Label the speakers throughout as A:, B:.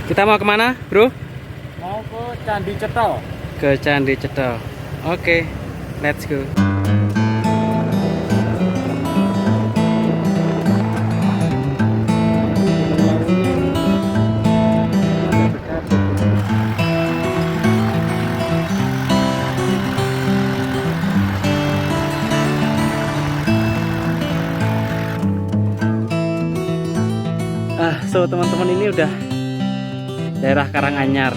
A: Kita mau kemana, bro?
B: Mau ke Candi Cetha.
A: Ke Candi Cetha. Oke, let's go. Teman-teman, ini udah daerah Karanganyar.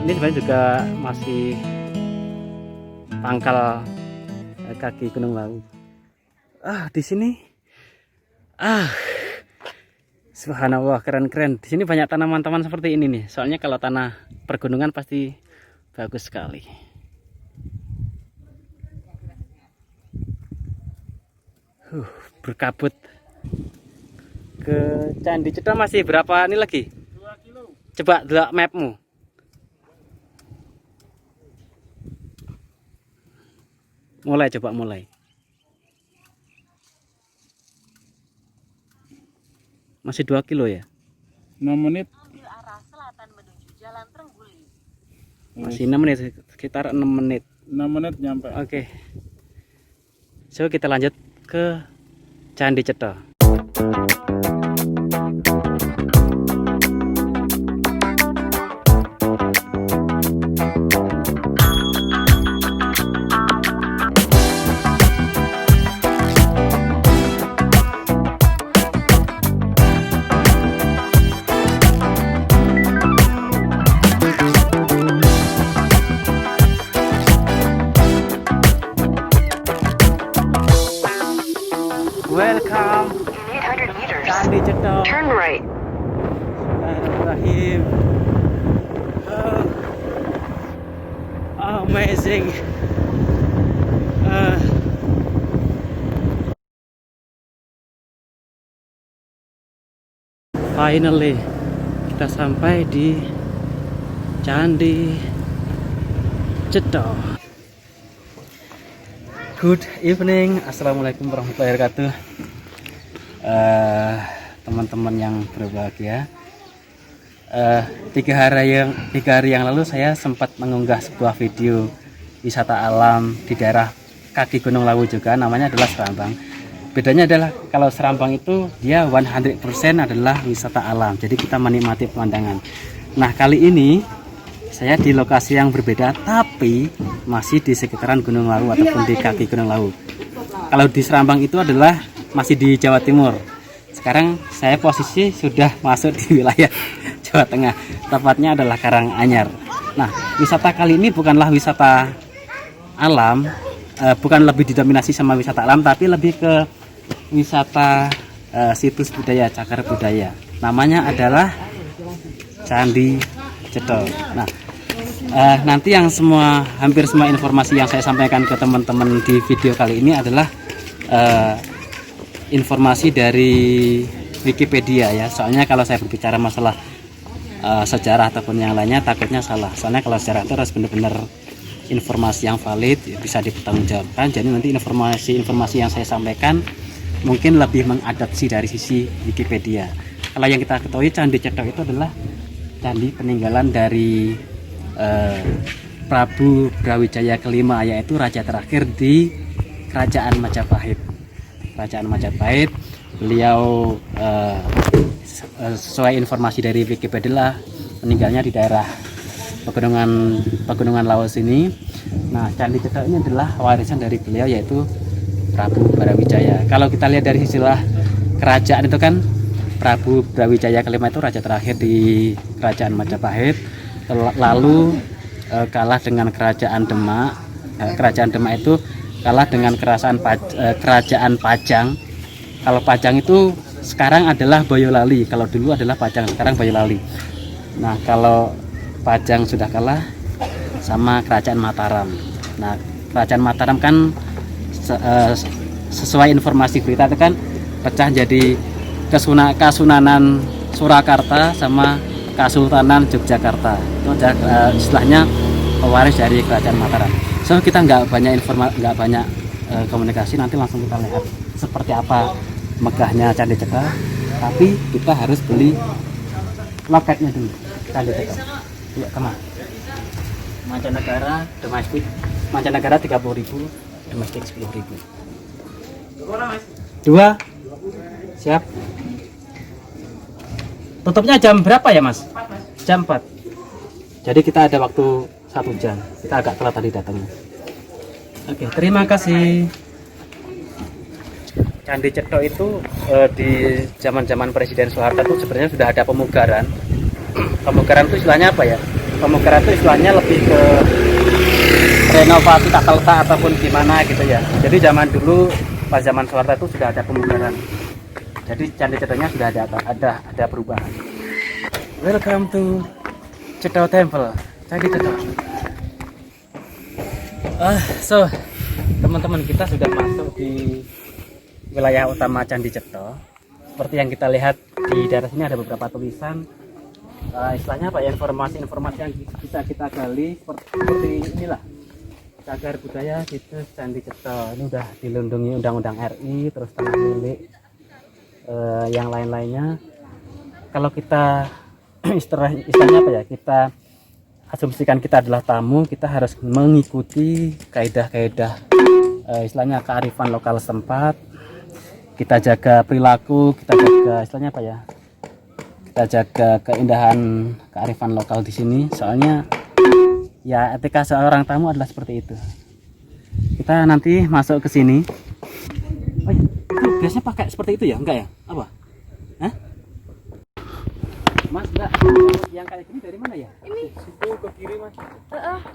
A: Ini sebenarnya juga masih pangkal kaki Gunung Lawu. Di sini, subhanallah, keren-keren. Di sini banyak tanaman-tanaman seperti ini nih. Soalnya kalau tanah pergunungan pasti bagus sekali. Berkabut. Ke Candi Cetha masih berapa ini lagi?
B: 2 kilo.
A: Coba delok mapmu. Coba mulai. Masih 2 kilo ya?
B: 6 menit.
C: Ambil arah selatan menuju Jalan Trengguling.
A: Masih 6 menit, sekitar 6 menit.
B: 6 menit nyampe.
A: Oke. So kita lanjut ke Candi Cetha. Welcome
C: In 800 meters,
A: Candi Cetha.
C: turn right.
A: Bismillahirrahmanirrahim. Amazing. Finally kita sampai di Candi Cetha. Good evening, assalamualaikum warahmatullahi wabarakatuh. Teman-teman yang berbahagia, 3 hari yang lalu saya sempat mengunggah sebuah video wisata alam di daerah kaki Gunung Lawu juga, namanya adalah Serambang. Bedanya adalah kalau Serambang itu dia 100% adalah wisata alam, jadi kita menikmati pemandangan. Nah, kali ini saya di lokasi yang berbeda, tapi masih di sekitaran Gunung Lawu ataupun di kaki Gunung Lawu. Kalau di Serambang itu adalah masih di Jawa Timur. Sekarang saya posisi sudah masuk di wilayah Jawa Tengah, tepatnya adalah Karanganyar. Nah, wisata kali ini bukanlah wisata alam, bukan lebih didominasi sama wisata alam, tapi lebih ke wisata situs budaya, cagar budaya. Namanya adalah Candi Cetha. Nah, nanti yang hampir semua informasi yang saya sampaikan ke teman-teman di video kali ini adalah informasi dari Wikipedia ya. Soalnya kalau saya berbicara masalah sejarah ataupun yang lainnya takutnya salah. Soalnya kalau sejarah itu harus benar-benar informasi yang valid, bisa dipertanggungjawabkan. Jadi nanti informasi yang saya sampaikan mungkin lebih mengadaptasi dari sisi Wikipedia. Kalau yang kita ketahui, Candi Cetha itu adalah candi peninggalan dari Prabu Brawijaya kelima, yaitu raja terakhir di Kerajaan Majapahit. Kerajaan Majapahit, beliau sesuai informasi dari Wikipedia meninggalnya di daerah pegunungan Lawu sini. Nah, Candi Cetha ini adalah warisan dari beliau, yaitu Prabu Brawijaya. Kalau kita lihat dari istilah kerajaan itu kan, Prabu Brawijaya kelima itu raja terakhir di Kerajaan Majapahit, lalu kalah dengan Kerajaan Demak. Kerajaan Demak itu kalah dengan Kerajaan Pajang. Kalau Pajang itu sekarang adalah Boyolali, kalau dulu adalah Pajang, sekarang Boyolali. Nah, kalau Pajang sudah kalah sama Kerajaan Mataram. Nah, Kerajaan Mataram kan sesuai informasi berita itu kan pecah jadi Kasunanan Surakarta sama Kasultanan Yogyakarta. Itu istilahnya pewaris dari Kerajaan Mataram. So kita nggak banyak komunikasi, nanti langsung kita lihat seperti apa megahnya Candi Cetha. Tapi kita harus beli loketnya dulu. Candi Ceto. Iya, kemana? Mancanegara domestik. Mancanegara 30.000, domestik 10.000. Dua. Siap. Tutupnya jam berapa ya, Mas? Jam 4. Jadi kita ada waktu 1 jam. Kita agak telat tadi datangnya. Oke, terima kasih. Candi Ceto itu di zaman-zaman Presiden Soeharto itu sebenarnya sudah ada pemugaran. Pemugaran itu istilahnya apa ya? Pemugaran itu istilahnya lebih ke renovasi tata letak ataupun gimana gitu ya. Jadi zaman dulu pas zaman Soeharto itu sudah ada pemugaran. Jadi Candi Cetonya sudah ada perubahan. Welcome to Ceto Temple, Candi Ceto. So teman-teman, kita sudah masuk di wilayah utama Candi Ceto. Seperti yang kita lihat di daerah sini ada beberapa tulisan, istilahnya apa ya, informasi-informasi yang bisa kita gali seperti inilah. Cagar budaya situs Candi Ceto. Ini udah dilindungi Undang-Undang RI, terus tanah milik, yang lain-lainnya. Kalau kita istilahnya apa ya, kita asumsikan kita adalah tamu, kita harus mengikuti kaedah-kaedah istilahnya kearifan lokal setempat. Kita jaga perilaku, kita jaga istilahnya apa ya, kita jaga keindahan kearifan lokal di sini. Soalnya ya etika seorang tamu adalah seperti itu. Kita nanti masuk ke sini. Oh, itu biasanya pakai seperti itu ya? Enggak ya? Apa? Hah? Mas, enggak. Yang kayak gini dari mana ya?
D: Ini
B: Situ ke kiri, Mas.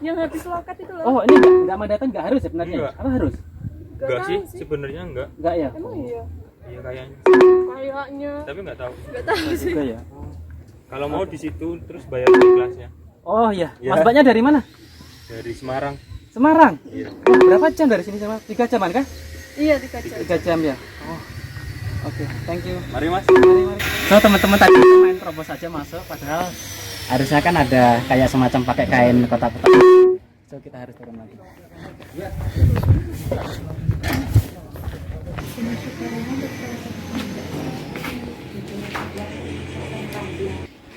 D: yang habis lokat itu loh.
A: Oh, ini enggak mandatan, enggak harus sebenarnya.
B: Enggak.
A: Apa harus?
B: Enggak
D: tahu
B: sih,
D: sih.
B: sebenarnya enggak.
A: Enggak ya?
D: Emang iya.
B: Iya kayaknya.
D: Kayaknya
B: Tapi enggak tahu.
D: nggak tahu sih.
A: Juga ya.
B: Kalau mau di situ terus bayar di kelasnya.
A: Oh iya.
B: Ya.
A: Mas Mbaknya dari mana?
B: Dari Semarang.
A: Semarang.
B: Iya.
A: Oh, berapa jam dari sini sama? 3 jaman kah?
D: Iya di kaca.
A: 3 jam ya. Oh. Oke, thank you.
B: Mari, Mas.
A: Mari. So teman-teman, tadi main terobos saja masuk, padahal harusnya kan ada kayak semacam pakai kain kotak-kotak. So kita harus turun lagi.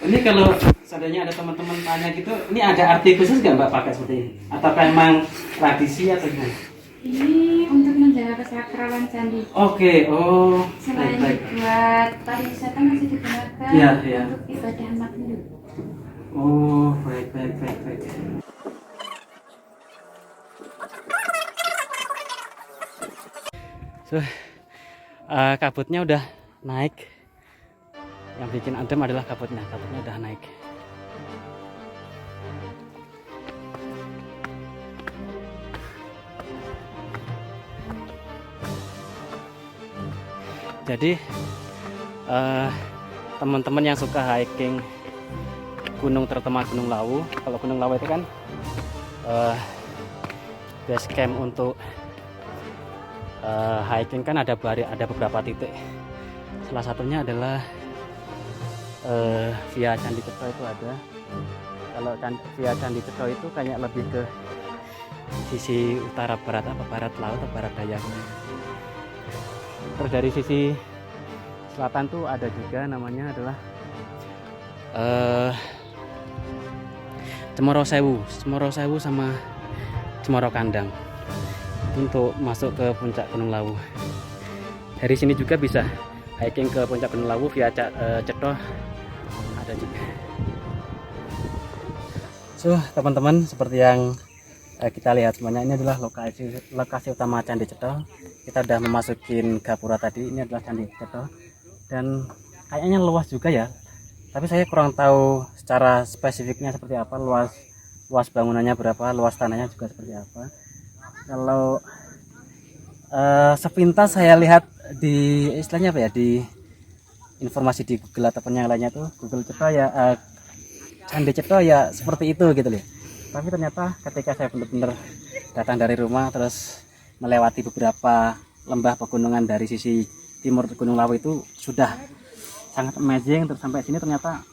A: Ini kalau seandainya ada teman-teman tanya gitu, ini ada arti khusus nggak Mbak pakai seperti ini? Atau memang tradisi atau gimana?
E: Ini untuk menjaga kesakralan candi.
A: Oke, oh,
E: Selain
A: baik.
E: buat pariwisata masih digunakan
A: Iya, iya.
E: untuk ibadah umat Hindu.
A: Oh, baik. So, kabutnya udah naik. Yang bikin adem adalah kabutnya udah naik. Jadi teman-teman yang suka hiking gunung terutama Gunung Lawu, kalau Gunung Lawu itu kan base camp untuk hiking kan ada beberapa titik. Salah satunya adalah via Candi Ceto itu ada. Kalau via Candi Ceto itu kayak lebih ke sisi utara barat, apa barat laut atau barat daya. Terus dari sisi selatan tuh ada juga namanya adalah Cemoro Sewu sama Cemoro Kandang untuk masuk ke puncak Gunung Lawu. Dari sini juga bisa hiking ke puncak Gunung Lawu via Ceto ada juga. So teman-teman, seperti yang kita lihat semuanya, ini adalah lokasi utama Candi Ceto. Kita udah memasukin gapura tadi. Ini adalah Candi Ceto dan kayaknya luas juga ya, tapi saya kurang tahu secara spesifiknya seperti apa, luas bangunannya berapa, luas tanahnya juga seperti apa. Kalau sepintas saya lihat di istilahnya apa ya, di informasi di Google ataupun yang lainnya tuh, Google Ceto ya, Candi Ceto ya seperti itu gitu loh. Tapi ternyata ketika saya benar-benar datang dari rumah terus melewati beberapa lembah pegunungan dari sisi timur Gunung Lawu itu sudah sangat amazing. Terus sampai sini ternyata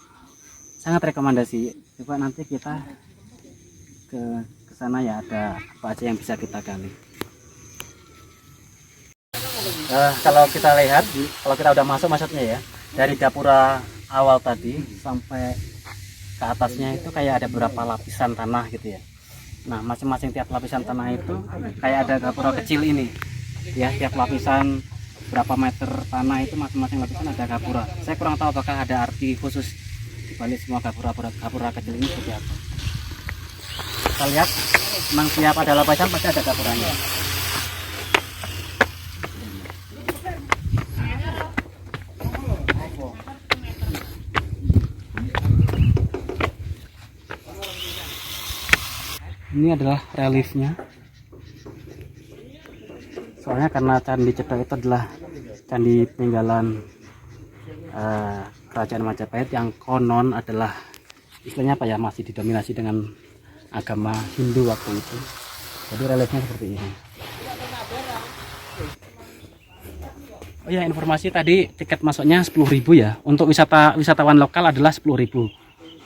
A: sangat rekomendasi. Coba nanti kita ke sana ya, ada apa aja yang bisa kita gali. Kalau kita lihat, kalau kita udah masuk maksudnya ya, dari gapura awal tadi sampai ke atasnya itu kayak ada beberapa lapisan tanah gitu ya. Nah, masing-masing tiap lapisan tanah itu kayak ada gapura kecil ini. Ya, tiap lapisan berapa meter tanah itu masing-masing lapisan ada gapura. Saya kurang tahu apakah ada arti khusus di balik semua gapura kecil ini seperti apa. Kita lihat, memang tiap ada lapisan pasti ada gapuranya. Ini adalah reliefnya. Soalnya karena Candi Cetha itu adalah candi peninggalan Kerajaan Majapahit yang konon adalah istilahnya apa ya, masih didominasi dengan agama Hindu waktu itu. Jadi reliefnya seperti ini. Oh ya, informasi tadi tiket masuknya 10.000 ya. Untuk wisatawan lokal adalah 10.000.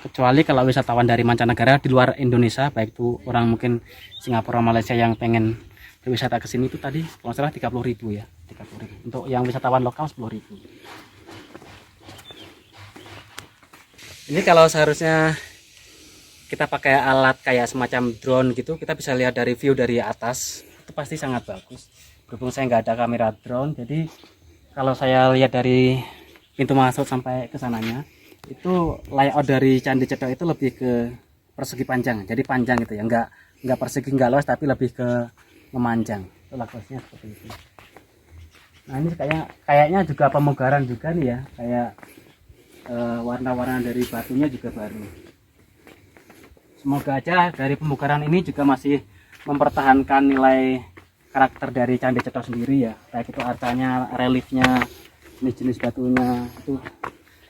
A: Kecuali kalau wisatawan dari mancanegara di luar Indonesia, baik itu orang mungkin Singapura, Malaysia yang pengen berwisata ke sini itu tadi kalau salah 30.000 ya, 30.000. Untuk yang wisatawan lokal 10.000. Ini kalau seharusnya kita pakai alat kayak semacam drone gitu, kita bisa lihat dari view dari atas, itu pasti sangat bagus. Berhubung saya nggak ada kamera drone, jadi kalau saya lihat dari pintu masuk sampai ke sananya, itu layout dari Candi Cetha itu lebih ke persegi panjang, jadi panjang gitu ya, nggak persegi nggak luas, tapi lebih ke memanjang. Itu lakusnya seperti itu. Nah, ini kayaknya juga pemugaran juga nih ya, kayak warna-warna dari batunya juga baru. Semoga aja dari pemugaran ini juga masih mempertahankan nilai karakter dari Candi Cetha sendiri ya, baik itu arcanya, reliefnya, jenis-jenis batunya itu.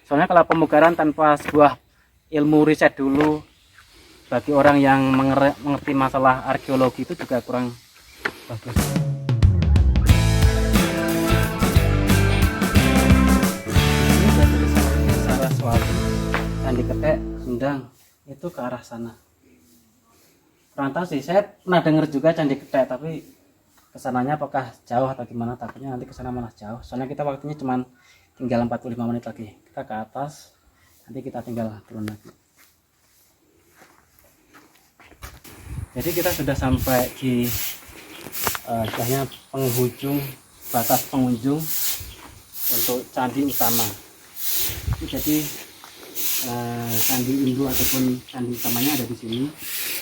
A: Soalnya kalau pemugaran tanpa sebuah ilmu riset dulu, bagi orang yang mengerti masalah arkeologi itu juga kurang bagus. Ini batu Saraswati, Candi Ketek, Sendang, itu ke arah sana. Kurang tahu sih, saya pernah dengar juga Candi Ketek, tapi kesananya apakah jauh atau gimana, takutnya nanti kesana malah jauh. Soalnya kita waktunya cuman tinggal 45 menit lagi, kita ke atas, nanti kita tinggal turun lagi. Jadi kita sudah sampai di istilahnya penghujung, batas pengunjung untuk candi utama. Jadi candi induk ataupun candi utamanya ada di sini.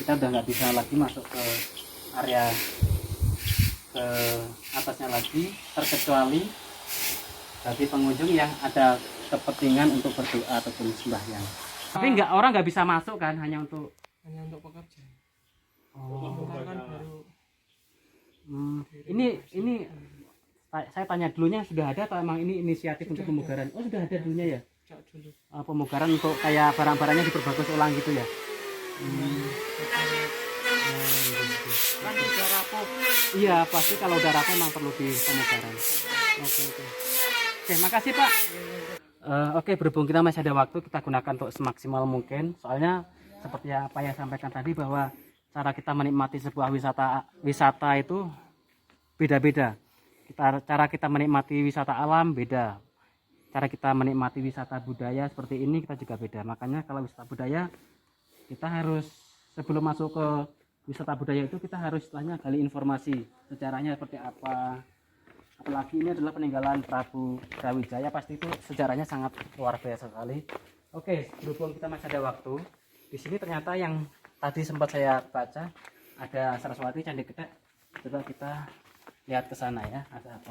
A: Kita udah nggak bisa lagi masuk ke area ke atasnya lagi, terkecuali bagi pengunjung yang ada kepentingan untuk berdoa ataupun sembahyang. Tapi orang nggak bisa masuk kan, hanya untuk
B: pekerja.
A: Oh.
B: Kan baru
A: Ini saya tanya dulunya sudah ada atau emang ini inisiatif untuk pemugaran? Oh, sudah ada dulunya ya. Pemugaran untuk kayak barang-barangnya diperbagus ulang gitu ya. Kan udah rapuh. Iya, pasti kalau udah rapuh memang perlu di pemugaran. Oke, makasih Pak. Oke, berhubung kita masih ada waktu, kita gunakan untuk semaksimal mungkin. Soalnya seperti apa yang sampaikan tadi, bahwa cara kita menikmati sebuah wisata itu beda-beda. Cara kita menikmati wisata alam beda. Cara kita menikmati wisata budaya seperti ini kita juga beda. Makanya kalau wisata budaya, kita harus sebelum masuk ke wisata budaya itu kita harus istilahnya gali informasi sejarahnya seperti apa. Apalagi ini adalah peninggalan Prabu Brawijaya, pasti itu sejarahnya sangat luar biasa sekali. Oke, berhubung kita masih ada waktu, di sini ternyata yang tadi sempat saya baca ada Saraswati, Candi Ketek. Coba kita lihat ke sana ya, ada apa.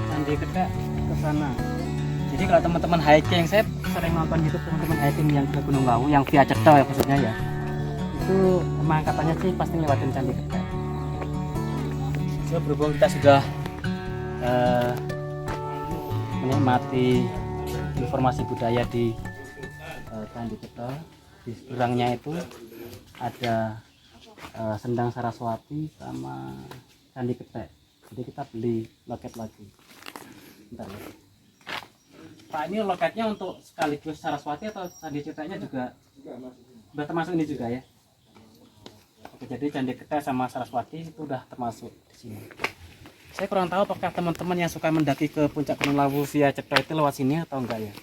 A: Candi Ketek ke sana. Jadi kalau teman-teman hiking, saya sering nonton YouTube teman-teman hiking yang ke Gunung Lawu, yang via Cetha ya khususnya ya. Itu emang katanya sih pasti ngelewatin Candi Ketek. So, berhubung kita sudah menikmati informasi budaya di Candi Cetha, di seberangnya itu ada Sendang Saraswati sama Candi Ketek. Jadi kita beli loket lagi. Bentar ya. Pak, ini loketnya untuk sekaligus Saraswati atau Candi Cetaknya juga? udah termasuk ini juga ya. Oke, jadi Candi Ketek sama Saraswati itu udah termasuk di sini. Saya kurang tahu apakah teman-teman yang suka mendaki ke puncak Gunung Lawu via Cetro itu lewat sini atau enggak ya.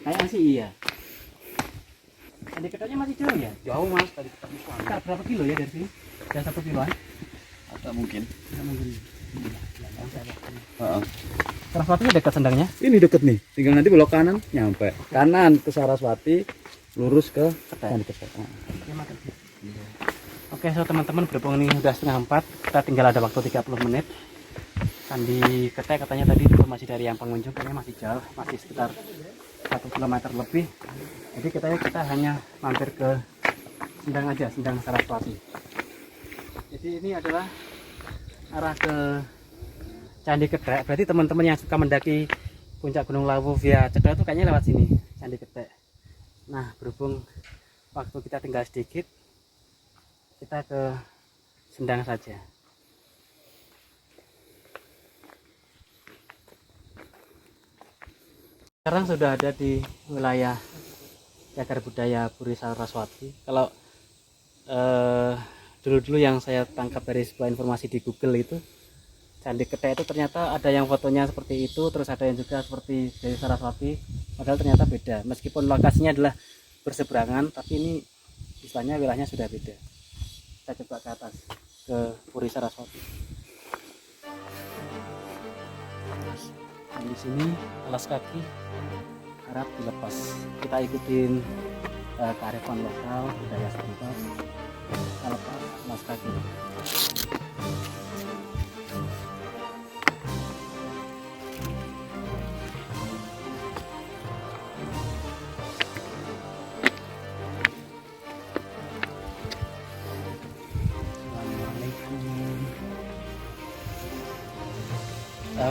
A: Kayaknya sih iya. Candi Keteknya masih jauh ya?
B: Jauh mas, tadi kita
A: Sekitar berapa kilo ya dari sini? Dan 1 kiloan?
F: Atau mungkin.
A: Tidak mungkin. Saraswatinya dekat sendangnya?
F: Ini deket nih, tinggal nanti belok kanan nyampe. Kanan ke Saraswati, lurus ke Candi Ketek.
A: Oke, so teman-teman, berhubung ini udah 3:30, kita tinggal ada waktu 30 menit. Candi Ketek katanya tadi informasi dari yang pengunjung kayaknya masih jauh, masih sekitar 1 kilometer lebih. Jadi kita hanya mampir ke Sendang aja, Sendang Saraswati. Jadi ini adalah arah ke Candi Ketek. Berarti teman-teman yang suka mendaki puncak Gunung Lawu via Cetro itu kayaknya lewat sini, Candi Ketek. Nah, berhubung waktu kita tinggal sedikit, kita ke Sendang saja. Sekarang sudah ada di wilayah Cagar Budaya Puri Saraswati. Kalau dulu-dulu yang saya tangkap dari sebuah informasi di Google itu, Candi Ketek itu ternyata ada yang fotonya seperti itu, terus ada yang juga seperti dari Saraswati, padahal ternyata beda. Meskipun lokasinya adalah berseberangan, tapi ini istilahnya wilayahnya sudah beda. Kita coba ke atas, ke Puri Saraswati. Dan di sini alas kaki harap dilepas. Kita ikutin kearifan lokal, budaya setempat. Kita lepas alas kaki.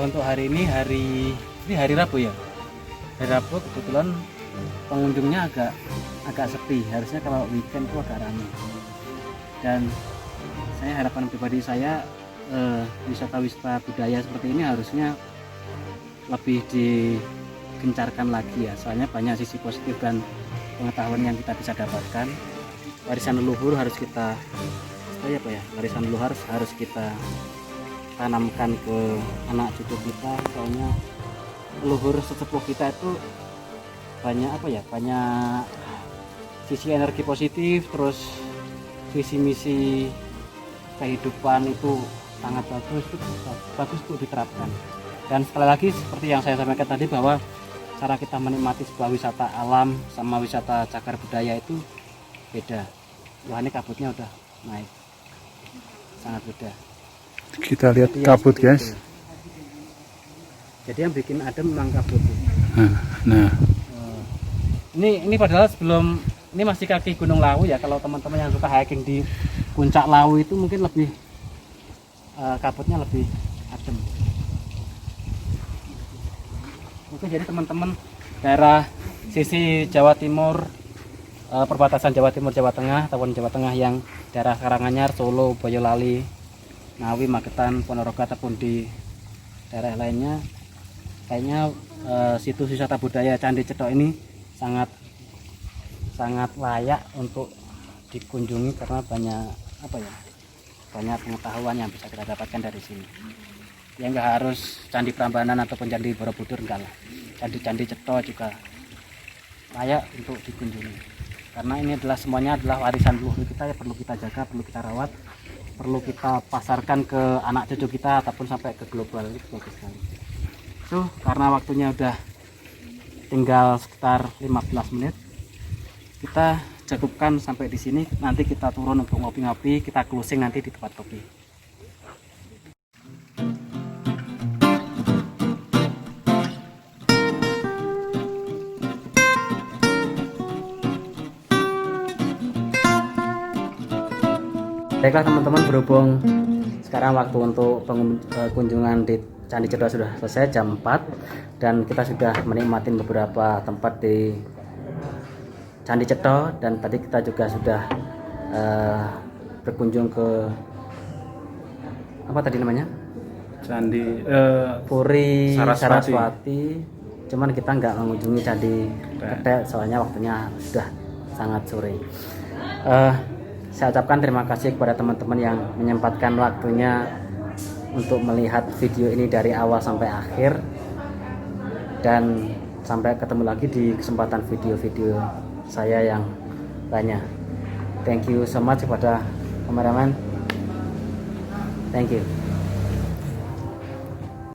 A: Untuk hari ini hari Rabu ya. Hari Rabu kebetulan pengunjungnya agak sepi. Harusnya kalau weekend itu agak ramai. Dan saya harapan pribadi saya wisata-wisata budaya seperti ini harusnya lebih digencarkan lagi ya. Soalnya banyak sisi positif dan pengetahuan yang kita bisa dapatkan. Warisan leluhur harus kita warisan leluhur harus kita tanamkan ke anak cucu kita, soalnya leluhur sesepuh kita itu banyak sisi energi positif, terus visi misi kehidupan itu sangat bagus untuk diterapkan. Dan sekali lagi seperti yang saya sampaikan tadi, bahwa cara kita menikmati sebuah wisata alam sama wisata cagar budaya itu beda. Wah, ini kabutnya udah naik, sangat beda.
F: Kita lihat
A: Jadi
F: kabut
A: ya,
F: guys.
A: Jadi yang bikin adem memang kabut.
F: Nah,
A: Ini padahal sebelum ini masih kaki Gunung Lawu ya. Kalau teman-teman yang suka hiking di puncak Lawu itu mungkin lebih kabutnya lebih adem. Oke, jadi teman-teman daerah sisi Jawa Timur, perbatasan Jawa Timur Jawa Tengah ataupun Jawa Tengah yang daerah Karanganyar, Solo, Boyolali, Ngawi, Magetan, Ponorogo ataupun di daerah lainnya, kayaknya situs wisata budaya Candi Cetro ini sangat layak untuk dikunjungi karena banyak pengetahuan yang bisa kita dapatkan dari sini. Ya nggak harus Candi Prambanan ataupun Candi Borobudur, enggak lah. Candi Cetro juga layak untuk dikunjungi karena ini semuanya adalah warisan leluhur kita yang perlu kita jaga, perlu kita rawat, perlu kita pasarkan ke anak cucu kita ataupun sampai ke global. Itu bagus sekali. Karena waktunya udah tinggal sekitar 15 menit, kita cukupkan sampai di sini. Nanti kita turun untuk ngopi-ngopi, kita closing nanti di tempat kopi. Baiklah teman-teman, berhubung sekarang waktu untuk kunjungan di Candi Cetro sudah selesai jam 4 dan kita sudah menikmati beberapa tempat di Candi Cetro, dan tadi kita juga sudah berkunjung ke apa tadi namanya?
F: Candi
A: Puri
F: Saraswati.
A: Cuman kita nggak mengunjungi Candi Ketek soalnya waktunya sudah sangat sore. Saya ucapkan terima kasih kepada teman-teman yang menyempatkan waktunya untuk melihat video ini dari awal sampai akhir, dan sampai ketemu lagi di kesempatan video-video saya yang lainnya. Thank you so much kepada kameraman. Thank you.